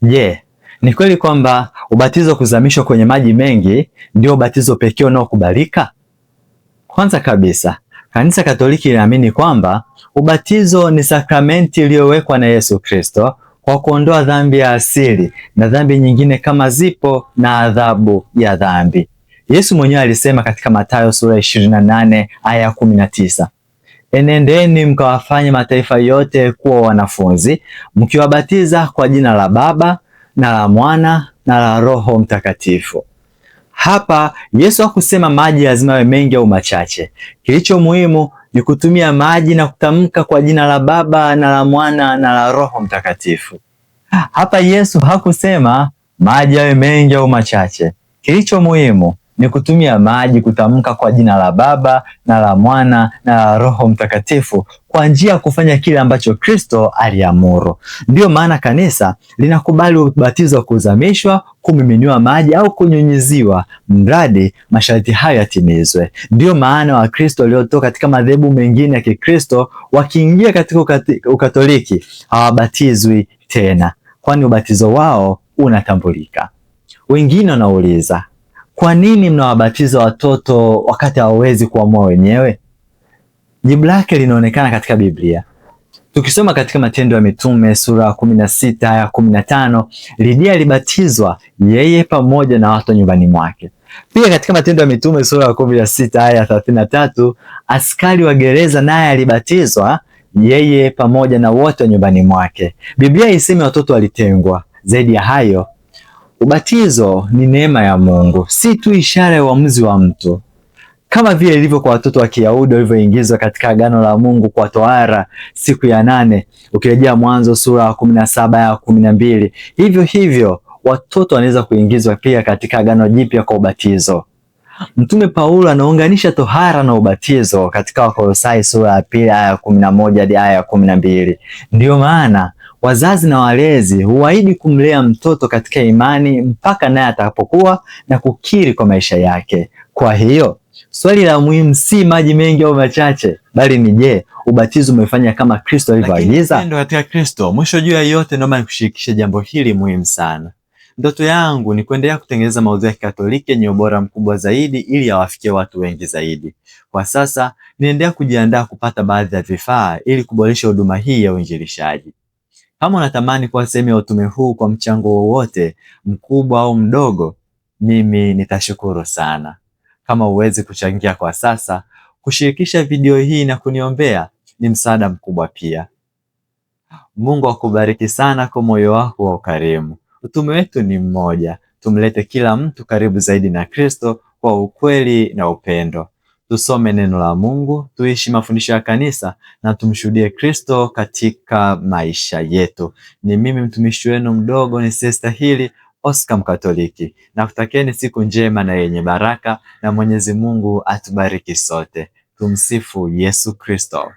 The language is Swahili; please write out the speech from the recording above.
Je, ni kweli kwamba ubatizo wa kuzamishwa kwenye maji mengi ndio ubatizo pekee unaokubalika? Kwanza kabisa, Kanisa Katoliki linaamini kwamba ubatizo ni sakramenti iliyowekwa na Yesu Kristo kwa kuondoa dhambi ya asili na dhambi nyingine kama zipo na adhabu ya dhambi. Yesu mwenyewe alisema katika Mathayo sura 28 aya 19, enendeni mkawafanye mataifa yote kuwa wanafunzi, mkiwabatiza kwa jina la Baba na la Mwana na la Roho Mtakatifu. Hapa Yesu hakusema maji lazima yawe mengi au machache. Kilicho muhimu ni kutumia maji na kutamka kwa jina la Baba na la Mwana na la Roho Mtakatifu. Hapa Yesu hakusema maji yawe mengi au machache. Kilicho muhimu ni kutumia maji kutamka kwa jina la Baba na la Mwana na la Roho Mtakatifu kwa njia ya kufanya kile ambacho Kristo aliamuru. Ndiyo maana kanisa linakubali ubatizo wa kuzamishwa, kumiminiwa maji au kunyunyiziwa, mradi masharti hayo yatimizwe. Ndiyo maana Wakristo waliotoka katika madhehebu mengine ya Kikristo wakiingia katika Ukatoliki hawabatizwi tena, kwani ubatizo wao unatambulika. Wengine wanauliza, kwa nini mnawabatiza watoto wakati hawawezi kuamua wenyewe? Jibu lake linaonekana katika Biblia. Tukisoma katika Matendo ya Mitume sura 16 aya 15, Lidia alibatizwa yeye pamoja na watu nyumbani mwake. Pia katika Matendo ya Mitume sura 16 aya 33, askari wa gereza naye alibatizwa yeye pamoja na wote nyumbani mwake. Biblia isemi watoto walitengwa. Zaidi ya hayo, ubatizo ni neema ya Mungu, si tu ishara ya uamuzi wa mtu. Kama vile ilivyo kwa watoto wa Kiyahudi walivyoingizwa katika agano la Mungu kwa tohara siku ya 8, ukirejea Mwanzo sura 17 ya 12, hivyo hivyo watoto wanaweza kuingizwa pia katika agano jipya kwa ubatizo. Mtume Paulo anaunganisha tohara na ubatizo katika Wakolosai sura ya 2 aya 11 hadi aya 12. Ndiyo maana wazazi na walezi huahidi kumlea mtoto katika imani mpaka naye atakapokuwa na kukiri kwa maisha yake. Kwa hiyo swali la muhimu si maji mengi au machache, bali ni je, ubatizo umefanya kama Kristo alivyoagiza? Lakini katika Kristo, mwisho juu ya yote, naomba nikushirikishe jambo hili muhimu sana. Ndoto yangu ni kuendelea kutengeneza maudhui ya Kikatoliki yenye ubora mkubwa zaidi ili yawafikie watu wengi zaidi. Kwa sasa niendelea kujiandaa kupata baadhi ya vifaa ili kuboresha huduma hii ya uinjilishaji. Kama unatamani kuwa sehemu ya utume huu kwa mchango wowote, mkubwa au mdogo, mimi nitashukuru sana. Kama uwezi kuchangia kwa sasa, kushirikisha video hii na kuniombea ni msaada mkubwa pia. Mungu akubariki sana kwa moyo wako wa ukarimu. Utume wetu ni mmoja, tumlete kila mtu karibu zaidi na Kristo kwa ukweli na upendo. Tusome neno la Mungu, tuishi mafundisho ya kanisa na tumshuhudie Kristo katika maisha yetu. Ni mimi mtumishi wenu mdogo nisiyestahili, Oscar Mkatoliki. Na kutakieni siku njema na yenye baraka, na Mwenyezi Mungu atubariki sote. Tumsifu Yesu Kristo.